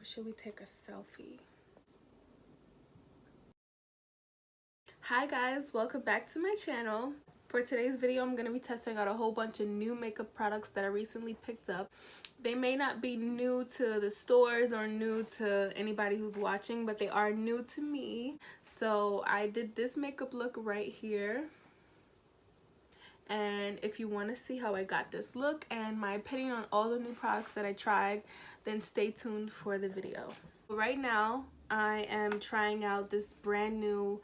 Or should we take a selfie? Hi guys, welcome back to my channel. For today's video, I'm going to be testing out a whole bunch of new makeup products that I recently picked up. They may not be new to the stores or new to anybody who's watching, but they are new to me. So I did this makeup look right here. And if you want to see how I got this look and my opinion on all the new products that I tried, then stay tuned for the video. Right now, I am trying out this brand new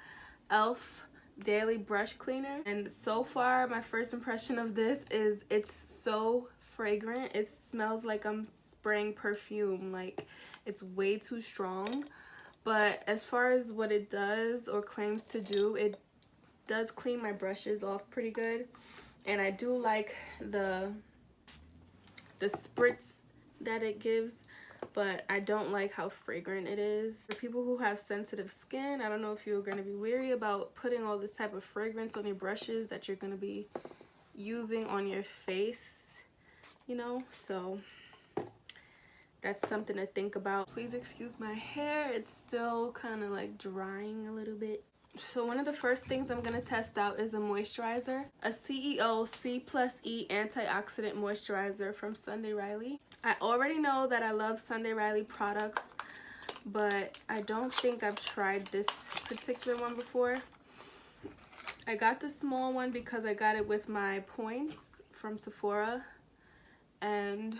e.l.f. daily brush cleaner, and so far my first impression of this is it's so fragrant. It smells like I'm spraying perfume. Like, it's way too strong, but as far as what it does or claims to do, it does clean my brushes off pretty good. And I do like the spritz that it gives, but I don't like how fragrant it is. For people who have sensitive skin, I don't know if you're going to be wary about putting all this type of fragrance on your brushes that you're going to be using on your face, you know, so that's something to think about. Please excuse my hair, it's still kind of like drying a little bit. So one of the first things I'm going to test out is a moisturizer, a CEO C+E antioxidant moisturizer from Sunday Riley. I already know that I love Sunday Riley products, but I don't think I've tried this particular one before. I got the small one because I got it with my points from Sephora, and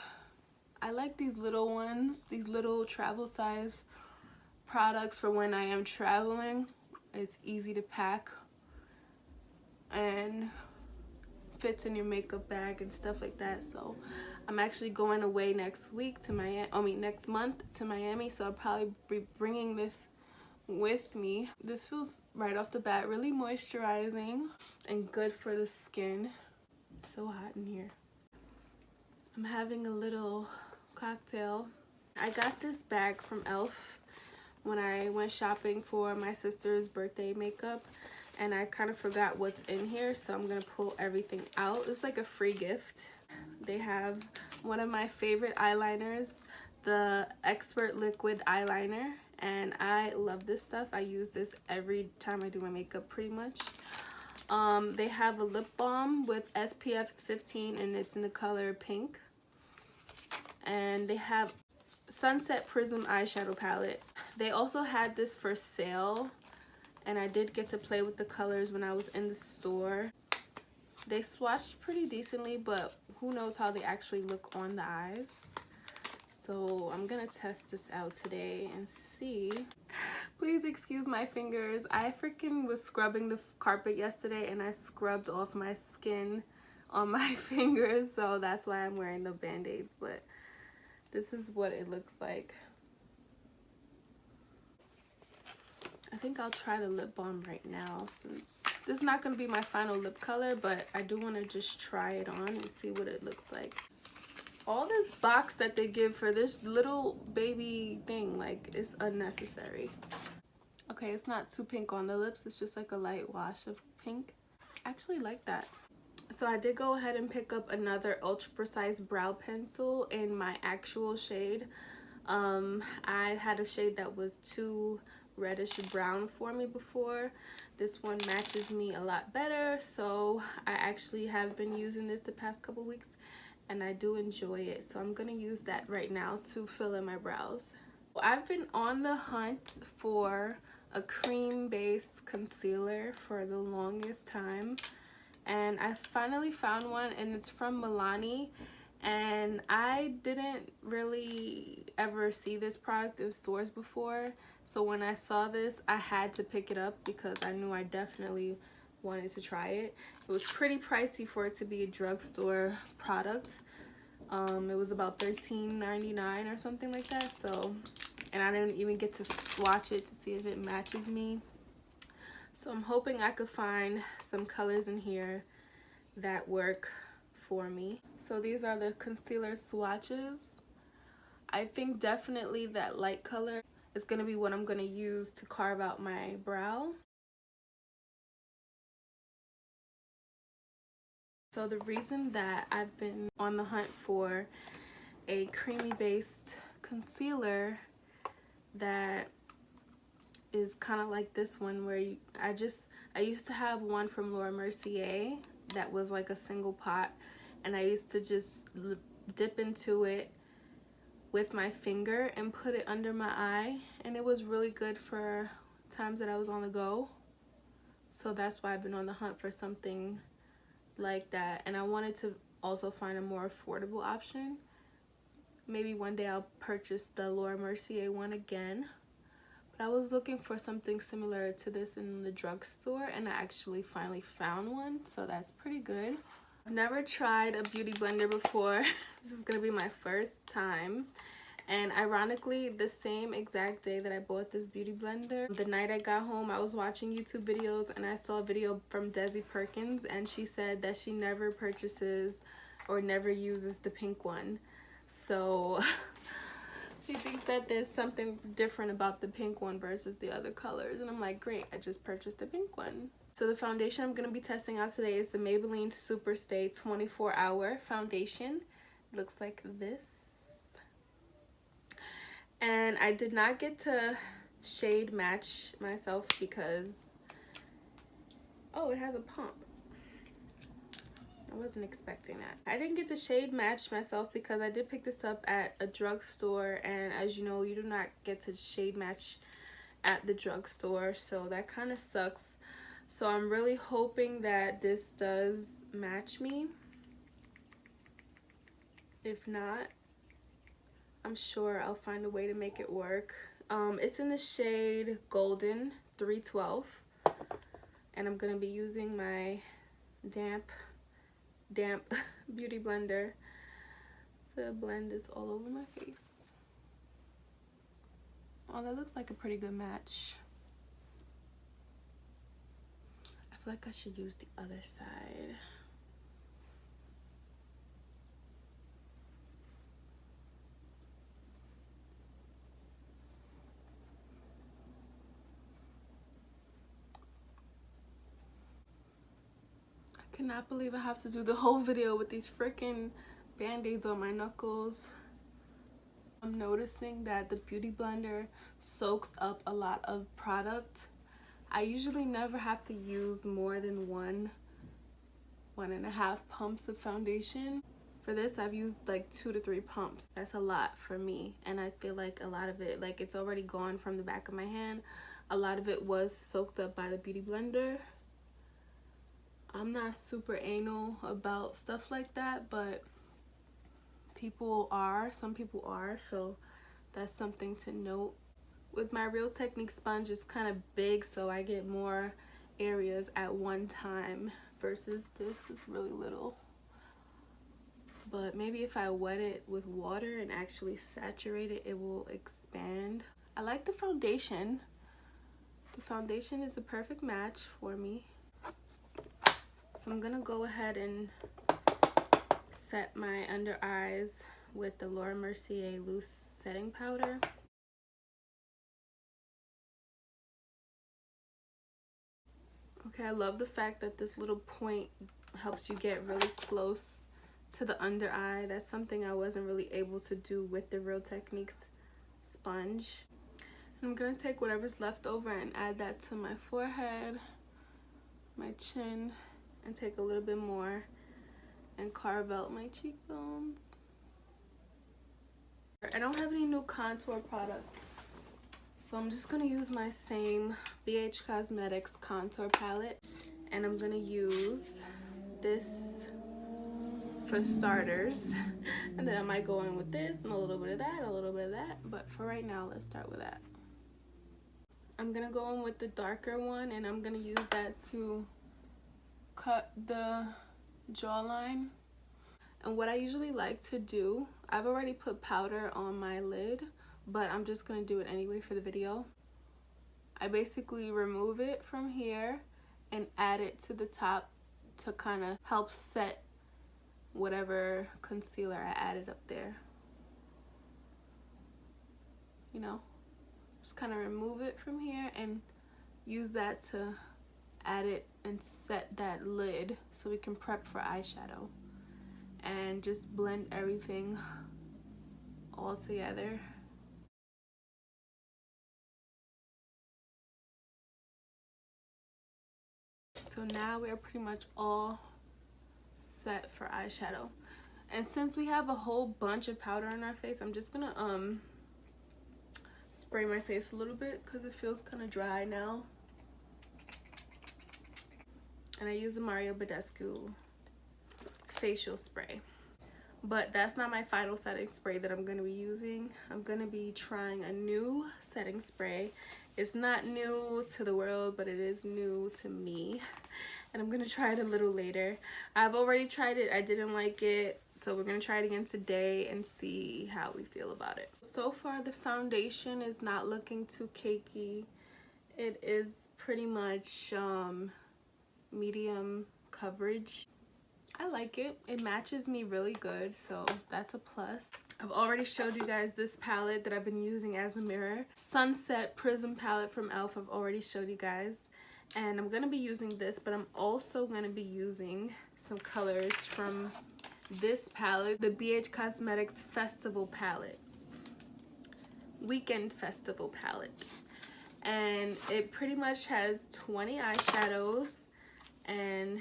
I like these little ones, these little travel size products for when I am traveling. It's easy to pack and fits in your makeup bag and stuff like that. So I'm actually going away next week to next month to Miami, so I'll probably be bringing this with me. This feels right off the bat really moisturizing and good for the skin. It's so hot in here. I'm having a little cocktail. I got this bag from e.l.f. when I went shopping for my sister's birthday makeup, and I kind of forgot what's in here, so I'm gonna pull everything out. It's like a free gift. They have one of my favorite eyeliners, the Expert Liquid Eyeliner, and I love this stuff. I use this every time I do my makeup pretty much. They have a lip balm with SPF 15 and it's in the color pink, and they have Sunset Prism eyeshadow palette. They also had this for sale, and I did get to play with the colors when I was in the store. They swatched pretty decently, but who knows how they actually look on the eyes. So I'm gonna test this out today and see. Please excuse my fingers. I freaking was scrubbing the carpet yesterday and I scrubbed off my skin on my fingers, so that's why I'm wearing the band-aids, but this is what it looks like. I think I'll try the lip balm right now, since this is not going to be my final lip color, but I do want to just try it on and see what it looks like. All this box that they give for this little baby thing, like, it's unnecessary. Okay, it's not too pink on the lips, it's just like a light wash of pink. I actually like that. So I did go ahead and pick up another ultra precise brow pencil in my actual shade. I had a shade that was too reddish brown for me before. This one matches me a lot better, so I actually have been using this the past couple weeks and I do enjoy it. So I'm gonna use that right now to fill in my brows. I've been on the hunt for a cream-based concealer for the longest time, and I finally found one, and it's from Milani, and I didn't really ever see this product in stores before, so when I saw this I had to pick it up because I knew I definitely wanted to try it. It was pretty pricey for it to be a drugstore product. It was about $13.99 or something like that, so, and I didn't even get to swatch it to see if it matches me. So I'm hoping I could find some colors in here that work for me. So these are the concealer swatches. I think definitely that light color is going to be what I'm going to use to carve out my brow. So the reason that I've been on the hunt for a creamy based concealer that is kind of like this one where I used to have one from Laura Mercier that was like a single pot, and I used to just dip into it with my finger and put it under my eye, and it was really good for times that I was on the go. So that's why I've been on the hunt for something like that, and I wanted to also find a more affordable option. Maybe one day I'll purchase the Laura Mercier one again. But I was looking for something similar to this in the drugstore, and I actually finally found one, so that's pretty good. I've never tried a beauty blender before. This is gonna be my first time. And ironically, the same exact day that I bought this beauty blender, the night I got home, I was watching YouTube videos and I saw a video from Desi Perkins, and she said that she never purchases or never uses the pink one. So she thinks that there's something different about the pink one versus the other colors, and I'm like, great, I just purchased the pink one. So the foundation I'm going to be testing out today is the Maybelline Superstay 24-hour foundation. It looks like this. And I did not get to shade match myself because, oh, it has a pump. I wasn't expecting that. I didn't get to shade match myself because I did pick this up at a drugstore, and as you know, you do not get to shade match at the drugstore, so that kind of sucks. So I'm really hoping that this does match me. If not, I'm sure I'll find a way to make it work. It's in the shade Golden 312, and I'm gonna be using my damp beauty blender to blend this all over my face. Oh, that looks like a pretty good match. I feel like I should use the other side. I cannot believe I have to do the whole video with these freaking band-aids on my knuckles. I'm noticing that the beauty blender soaks up a lot of product. I usually never have to use more than 1.5 pumps of foundation. For this, I've used like 2 to 3 pumps. That's a lot for me, and I feel like a lot of it, like, it's already gone from the back of my hand. A lot of it was soaked up by the beauty blender. I'm not super anal about stuff like that, but some people are, so that's something to note. With my Real Technique sponge, it's kind of big, so I get more areas at one time versus this is really little. But maybe if I wet it with water and actually saturate it, it will expand. I like the foundation. The foundation is a perfect match for me. So I'm gonna go ahead and set my under eyes with the Laura Mercier loose setting powder. Okay, I love the fact that this little point helps you get really close to the under eye. That's something I wasn't really able to do with the Real Techniques sponge. And I'm gonna take whatever's left over and add that to my forehead, my chin, and take a little bit more and carve out my cheekbones. I don't have any new contour products, so I'm just gonna use my same BH Cosmetics contour palette, and I'm gonna use this for starters, and then I might go in with this and a little bit of that, a little bit of that, but for right now, let's start with that. I'm gonna go in with the darker one, and I'm gonna use that to cut the jawline. And what I usually like to do, I've already put powder on my lid, but I'm just gonna do it anyway for the video. I basically remove it from here and add it to the top to kind of help set whatever concealer I added up there. You know, just kind of remove it from here and use that to add it and set that lid so we can prep for eyeshadow. And just blend everything all together. So now we're pretty much all set for eyeshadow. And since we have a whole bunch of powder on our face, I'm just gonna spray my face a little bit because it feels kind of dry now. And I use the Mario Badescu facial spray. But that's not my final setting spray that I'm going to be using. I'm going to be trying a new setting spray. It's not new to the world, but it is new to me. And I'm going to try it a little later. I've already tried it. I didn't like it. So we're going to try it again today and see how we feel about it. So far, the foundation is not looking too cakey. It is pretty much medium coverage. I like it. It matches me really good, so that's a plus. I've already showed you guys this palette that I've been using as a mirror. Sunset Prism palette from e.l.f. I've already showed you guys. And I'm going to be using this, but I'm also going to be using some colors from this palette, the BH Cosmetics Festival palette. Weekend Festival palette. And it pretty much has 20 eyeshadows, and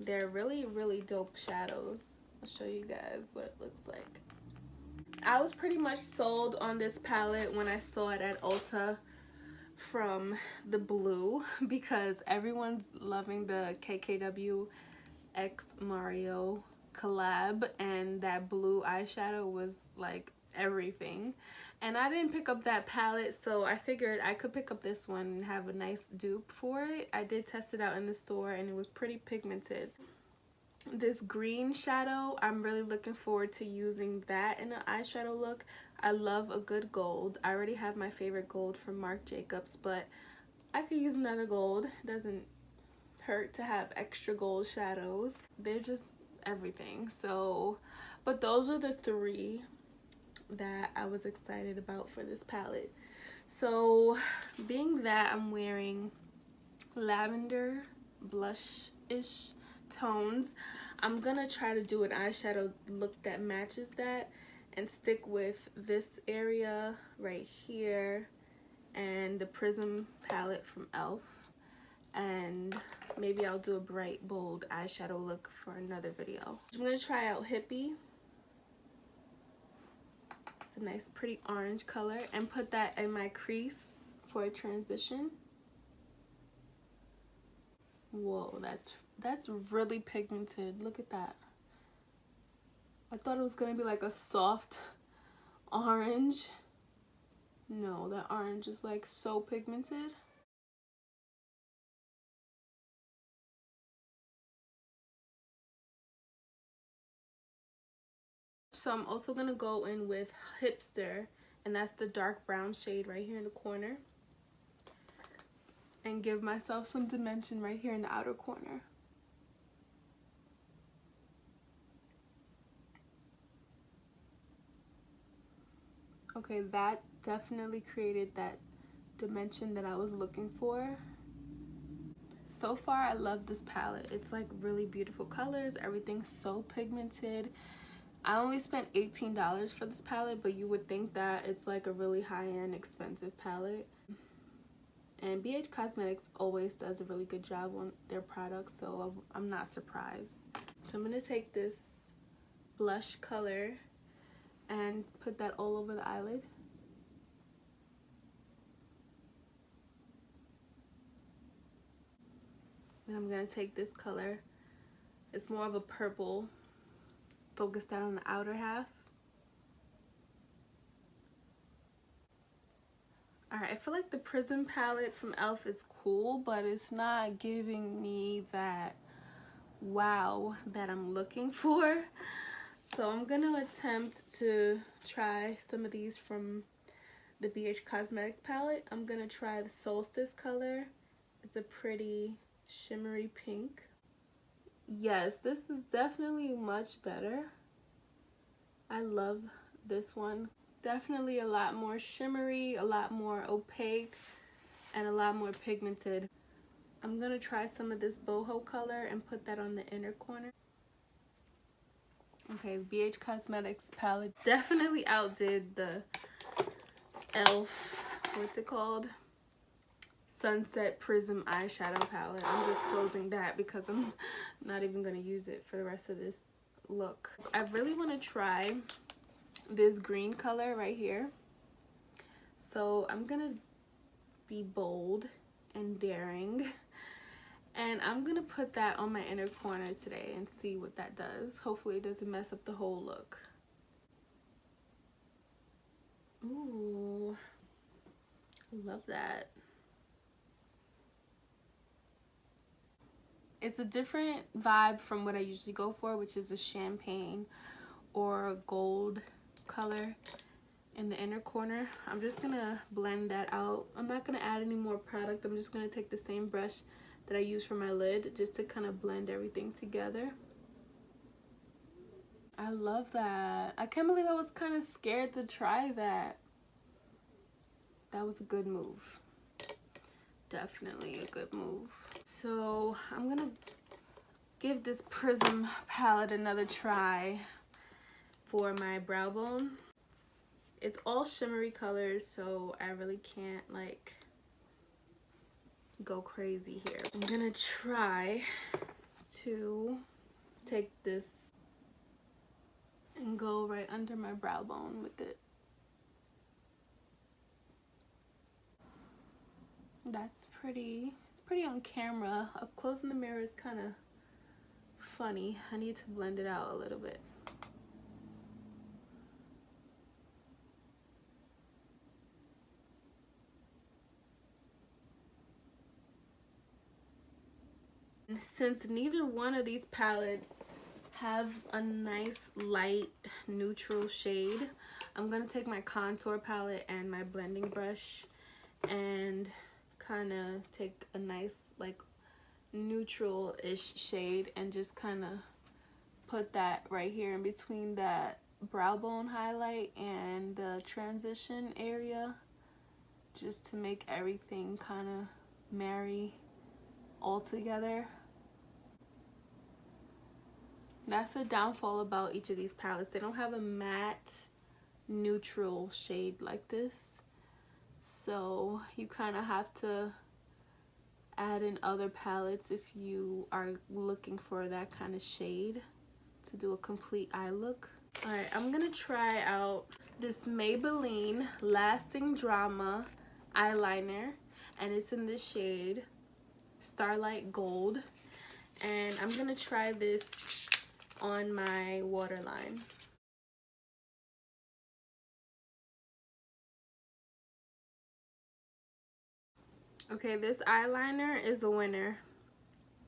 they're really dope shadows. I'll show you guys what it looks like. I was pretty much sold on this palette when I saw it at Ulta from the blue, because everyone's loving the KKW X Mario collab, and that blue eyeshadow was like everything. And I didn't pick up that palette, so I figured I could pick up this one and have a nice dupe for it. I did test it out in the store and it was pretty pigmented. This green shadow, I'm really looking forward to using that in an eyeshadow look. I love a good gold. I already have my favorite gold from Marc Jacobs, but I could use another gold. It doesn't hurt to have extra gold shadows. They're just everything. So, but those are the three that I was excited about for this palette. So being that I'm wearing lavender blush-ish tones, I'm gonna try to do an eyeshadow look that matches that and stick with this area right here and the Prism palette from e.l.f. and maybe I'll do a bright bold eyeshadow look for another video. I'm gonna try out Hippie. A nice pretty orange color, and put that in my crease for a transition. Whoa, that's really pigmented. Look at that. I thought it was gonna be like a soft orange. No, that orange is like so pigmented. So I'm also going to go in with Hipster, and that's the dark brown shade right here in the corner, and give myself some dimension right here in the outer corner. Okay, that definitely created that dimension that I was looking for. So far, I love this palette. It's like really beautiful colors. Everything's so pigmented. I only spent $18 for this palette, but you would think that it's like a really high-end expensive palette. And BH Cosmetics always does a really good job on their products, so I'm not surprised. So I'm going to take this blush color and put that all over the eyelid. And I'm going to take this color. It's more of a purple. Focus that on the outer half. Alright, I feel like the Prism palette from e.l.f. is cool, but it's not giving me that wow that I'm looking for. So I'm going to attempt to try some of these from the BH Cosmetics palette. I'm going to try the Solstice color. It's a pretty shimmery pink. Yes, this is definitely much better. I love this one. Definitely a lot more shimmery, a lot more opaque, and a lot more pigmented. I'm gonna try some of this boho color and put that on the inner corner. Okay, BH Cosmetics palette definitely outdid the e.l.f. what's it called? Sunset Prism eyeshadow palette. I'm just closing that because I'm not even going to use it for the rest of this look. I really want to try this green color right here. So I'm going to be bold and daring. And I'm going to put that on my inner corner today and see what that does. Hopefully it doesn't mess up the whole look. Ooh, love that. It's a different vibe from what I usually go for, which is a champagne or gold color in the inner corner. I'm just gonna blend that out. I'm not gonna add any more product. I'm just gonna take the same brush that I use for my lid just to kind of blend everything together. I love that. I can't believe I was kind of scared to try that. That was a good move. Definitely a good move. So I'm gonna give this Prism palette another try for my brow bone. It's all shimmery colors, so I really can't like go crazy here. I'm gonna try to take this and go right under my brow bone with it. That's pretty. It's pretty on camera. Up close in the mirror is kind of funny. I need to blend it out a little bit. Since neither one of these palettes have a nice light neutral shade, I'm gonna take my contour palette and my blending brush and kind of take a nice like neutral-ish shade and just kind of put that right here in between that brow bone highlight and the transition area, just to make everything kind of marry all together. That's a downfall about each of these palettes. They don't have a matte neutral shade like this. So you kind of have to add in other palettes if you are looking for that kind of shade to do a complete eye look. Alright, I'm gonna try out this Maybelline Lasting Drama eyeliner, and it's in the shade Starlight Gold, and I'm gonna try this on my waterline. Okay, this eyeliner is a winner.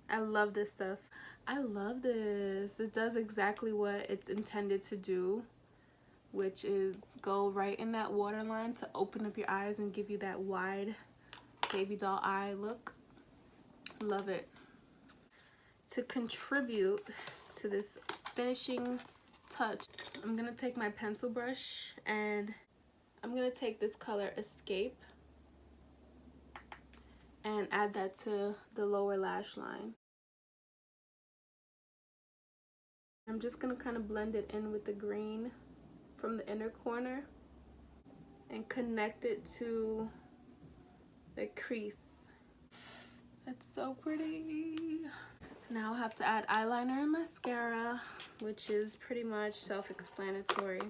I love this stuff. I love this. It does exactly what it's intended to do, which is go right in that waterline to open up your eyes and give you that wide baby doll eye look. Love it. To contribute to this finishing touch, I'm gonna take my pencil brush and I'm gonna take this color Escape and add that to the lower lash line. I'm just gonna kind of blend it in with the green from the inner corner and connect it to the crease. That's so pretty. Now I have to add eyeliner and mascara, which is pretty much self-explanatory.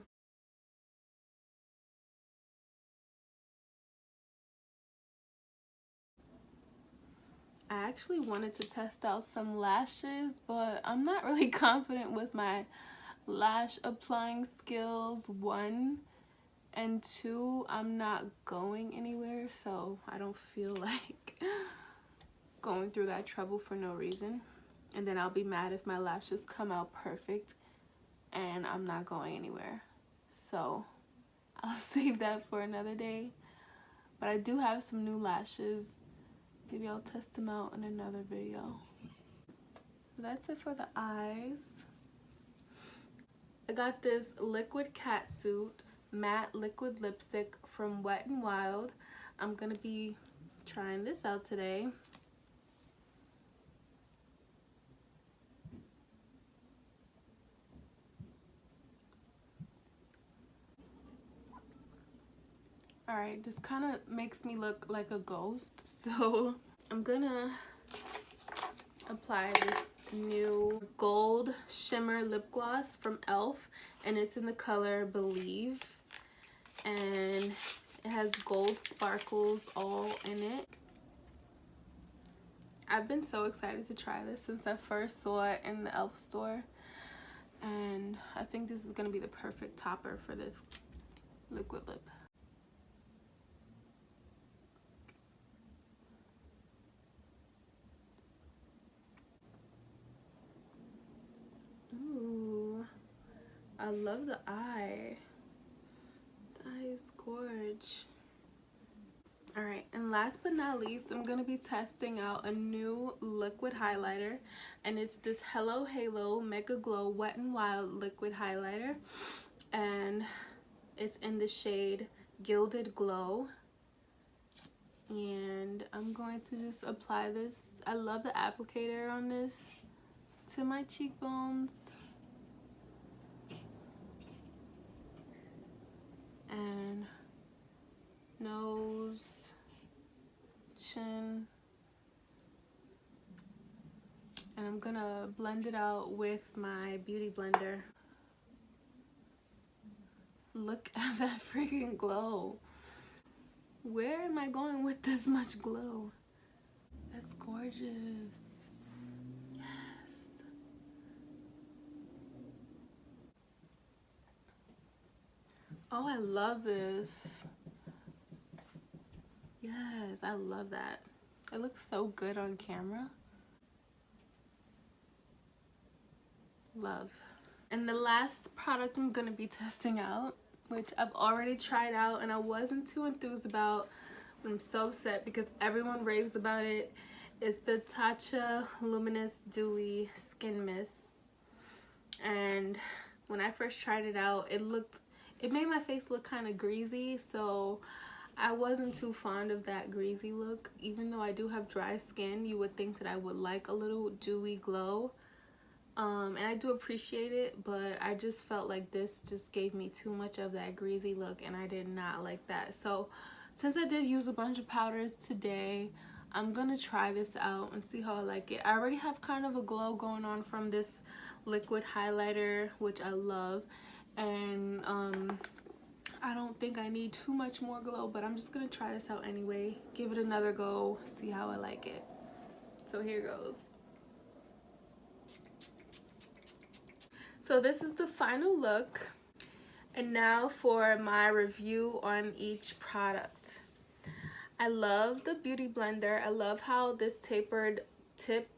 I actually wanted to test out some lashes, but I'm not really confident with my lash applying skills. 1 and 2, I'm not going anywhere, so I don't feel like going through that trouble for no reason. And then I'll be mad if my lashes come out perfect and I'm not going anywhere. So I'll save that for another day. But I do have some new lashes. Maybe I'll test them out in another video. That's it for the eyes. I got this Liquid Catsuit matte liquid lipstick from Wet n Wild. I'm gonna be trying this out today. All right, this kind of makes me look like a ghost, so I'm gonna apply this new gold shimmer lip gloss from e.l.f. and it's in the color Believe, and it has gold sparkles all in it. I've been so excited to try this since I first saw it in the e.l.f. store, and I think this is gonna be the perfect topper for this liquid lip. Ooh, I love the eye. The eye is gorgeous. Alright, and last but not least, I'm going to be testing out a new liquid highlighter, and it's this Hello Halo Mega Glow Wet n Wild liquid highlighter, and it's in the shade Gilded Glow. And I'm going to just apply this. I love the applicator on this to my cheekbones and nose, chin, and I'm gonna blend it out with my beauty blender. Look at that freaking glow. Where am I going with this much glow? That's gorgeous. Yes. Oh, I love this. Yes, I love that. It looks so good on camera. Love. And the last product I'm gonna be testing out, which I've already tried out and I wasn't too enthused about, but I'm so upset because everyone raves about it, is the Tatcha Luminous Dewy Skin Mist. And when I first tried it out, it made my face look kind of greasy, so I wasn't too fond of that greasy look. Even though I do have dry skin, you would think that I would like a little dewy glow. And I do appreciate it, but I just felt like this just gave me too much of that greasy look, and I did not like that. So since I did use a bunch of powders today, I'm gonna try this out and see how I like it. I already have kind of a glow going on from this liquid highlighter, which I love, and I don't think I need too much more glow, but I'm just gonna try this out anyway, give it another go, see how I like it. So here goes. So this is the final look, and now for my review on each product. I love the beauty blender. I love how this tapered tip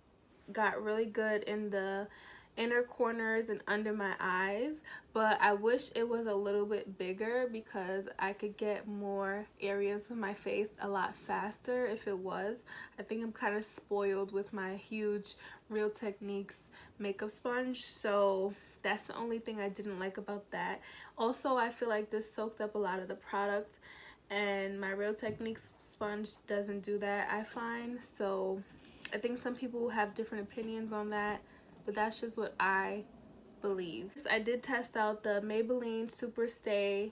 got really good in the inner corners and under my eyes, but I wish it was a little bit bigger because I could get more areas of my face a lot faster if it was. I think I'm kind of spoiled with my huge Real Techniques makeup sponge, so that's the only thing I didn't like about that. Also, I feel like this soaked up a lot of the product, and my Real Techniques sponge doesn't do that, I find. So I think some people have different opinions on that, but that's just what I believe. I did test out the Maybelline Superstay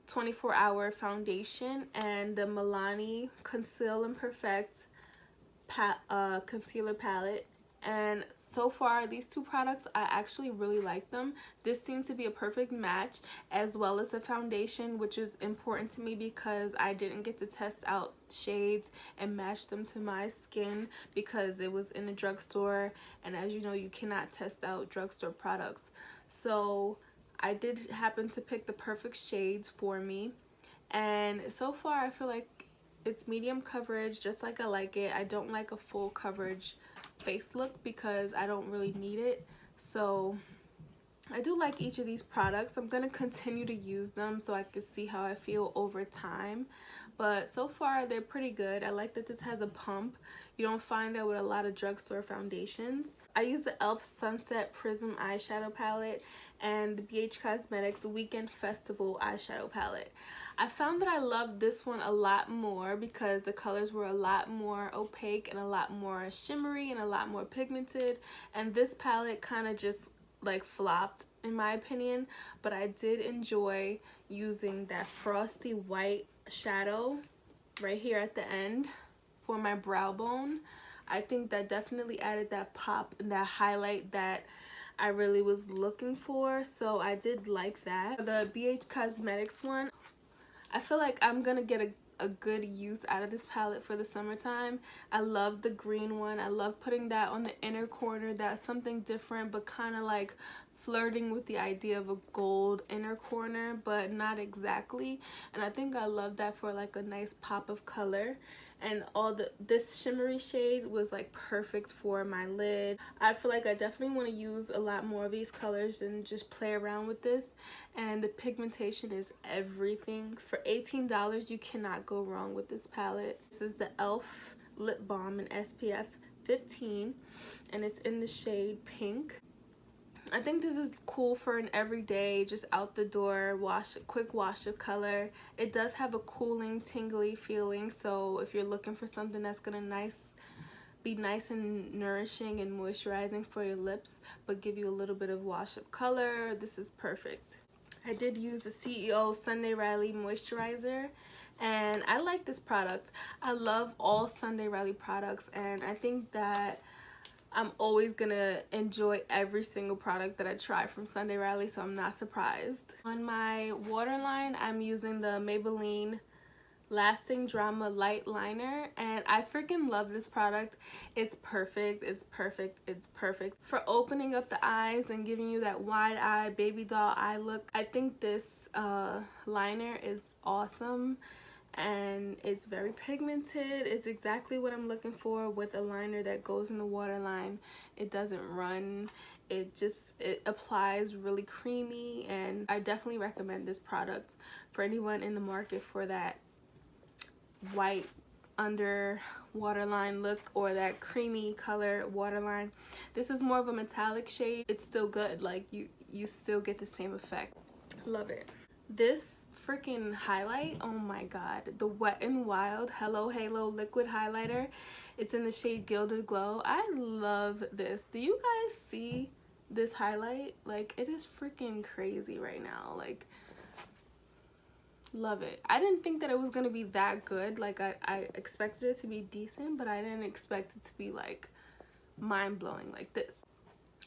24-hour foundation and the Milani Conceal and Perfect concealer palette, and so far these two products, I actually really like them. This seems to be a perfect match, as well as the foundation, which is important to me because I didn't get to test out shades and match them to my skin because it was in a drugstore, and as you know, you cannot test out drugstore products. So I did happen to pick the perfect shades for me, and so far I feel like it's medium coverage, just like I like it. I don't like a full coverage face look because I don't really need it. So I do like each of these products. I'm going to continue to use them so I can see how I feel over time. But so far they're pretty good. I like that this has a pump. You don't find that with a lot of drugstore foundations. I use the e.l.f. Sunset Prism eyeshadow palette and the BH Cosmetics Weekend Festival eyeshadow palette. I found that I loved this one a lot more because the colors were a lot more opaque and a lot more shimmery and a lot more pigmented, and this palette kind of just like flopped in my opinion. But I did enjoy using that frosty white shadow right here at the end for my brow bone. I think that definitely added that pop and that highlight that I really was looking for, so I did like that. The BH Cosmetics one, I feel like I'm gonna get a good use out of this palette for the summertime. I love the green one. I love putting that on the inner corner. That's something different, but kind of like flirting with the idea of a gold inner corner, but not exactly. And I think I love that for like a nice pop of color. And this shimmery shade was like perfect for my lid. I feel like I definitely want to use a lot more of these colors and just play around with this. And the pigmentation is everything. For $18, you cannot go wrong with this palette. This is the e.l.f. lip balm in SPF 15, and it's in the shade pink. I think this is cool for an everyday, just out the door wash, quick wash of color. It does have a cooling, tingly feeling, so if you're looking for something that's gonna be nice and nourishing and moisturizing for your lips, but give you a little bit of wash of color, this is perfect. I did use the CEO Sunday Riley moisturizer, and I like this product. I love all Sunday Riley products, and I think that I'm always gonna enjoy every single product that I try from Sunday Riley, so I'm not surprised. On my waterline, I'm using the Maybelline Lasting Drama Light Liner, and I freaking love this product. It's perfect, it's perfect, it's perfect for opening up the eyes and giving you that wide eye baby doll eye look. I think this liner is awesome, and it's very pigmented. It's exactly what I'm looking for with a liner that goes in the waterline. It doesn't run, it applies really creamy, and I definitely recommend this product for anyone in the market for that white under waterline look or that creamy color waterline. This is more of a metallic shade. It's still good, like you still get the same effect. Love it. This freaking highlight, oh my god, the Wet n Wild Hello Halo liquid highlighter. It's in the shade Gilded Glow. I love this. Do you guys see this highlight? Like, it is freaking crazy right now. Like, love it. I didn't think that it was gonna be that good. Like, I expected it to be decent, but I didn't expect it to be like mind-blowing like this.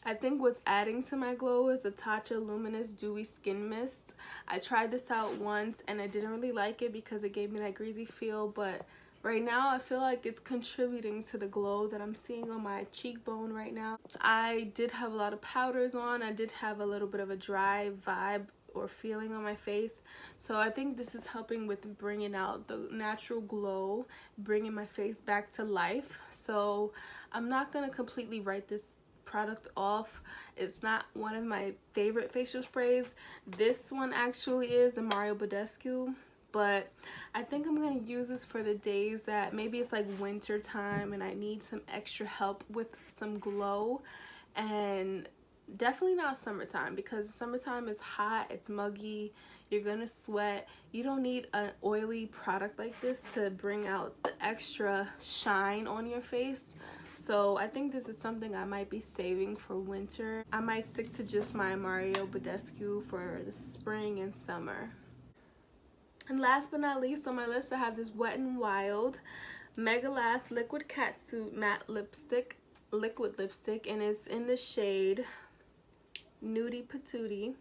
I think what's adding to my glow is the Tatcha Luminous Dewy Skin Mist. I tried this out once and I didn't really like it because it gave me that greasy feel, but right now I feel like it's contributing to the glow that I'm seeing on my cheekbone right now. I did have a lot of powders on. I did have a little bit of a dry vibe or feeling on my face, so I think this is helping with bringing out the natural glow, bringing my face back to life. So I'm not gonna completely write this product off. It's not one of my favorite facial sprays. This one actually is the Mario Badescu, but I think I'm gonna use this for the days that maybe it's like winter time and I need some extra help with some glow, and definitely not summertime, because summertime is hot, it's muggy, you're gonna sweat. You don't need an oily product like this to bring out the extra shine on your face. So I think this is something I might be saving for winter. I might stick to just my Mario Badescu for the spring and summer. And last but not least, on my lips I have this Wet n Wild Mega Last Liquid Catsuit Matte Lipstick, liquid lipstick, and it's in the shade Nudie Patootie.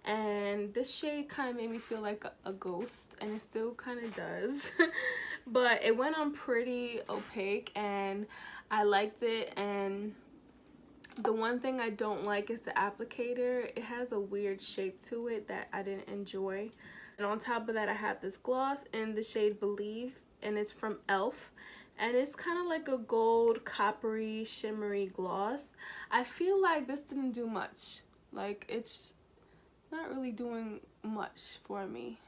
And this shade kind of made me feel like a ghost, and it still kind of does. But it went on pretty opaque and I liked it. And the one thing I don't like is the applicator. It has a weird shape to it that I didn't enjoy. And on top of that, I have this gloss in the shade Believe, and it's from e.l.f. and it's kind of like a gold coppery shimmery gloss. I feel like this didn't do much. Like, it's not really doing much for me.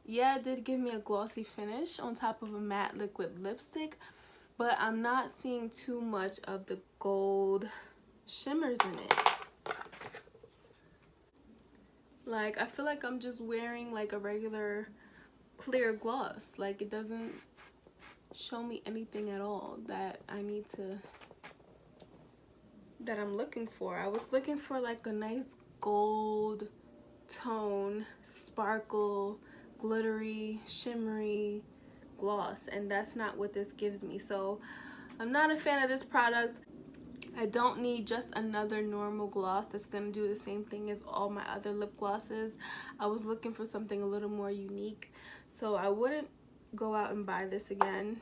Yeah, it did give me a glossy finish on top of a matte liquid lipstick, but I'm not seeing too much of the gold shimmers in it. Like, I feel like I'm just wearing like a regular clear gloss. Like, it doesn't show me anything at all that I need to, that I'm looking for. I was looking for like a nice gold tone, sparkle, glittery, shimmery gloss, and that's not what this gives me. So I'm not a fan of this product. I don't need just another normal gloss that's gonna do the same thing as all my other lip glosses. I was looking for something a little more unique, so I wouldn't go out and buy this again.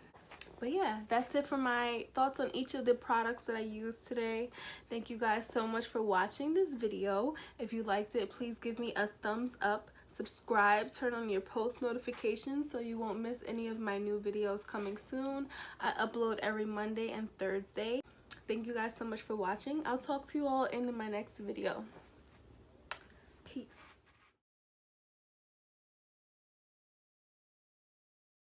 But yeah, that's it for my thoughts on each of the products that I used today. Thank you guys so much for watching this video. If you liked it, please give me a thumbs up, subscribe, turn on your post notifications so you won't miss any of my new videos coming soon. I upload every Monday and Thursday. Thank you guys so much for watching. I'll talk to you all in my next video.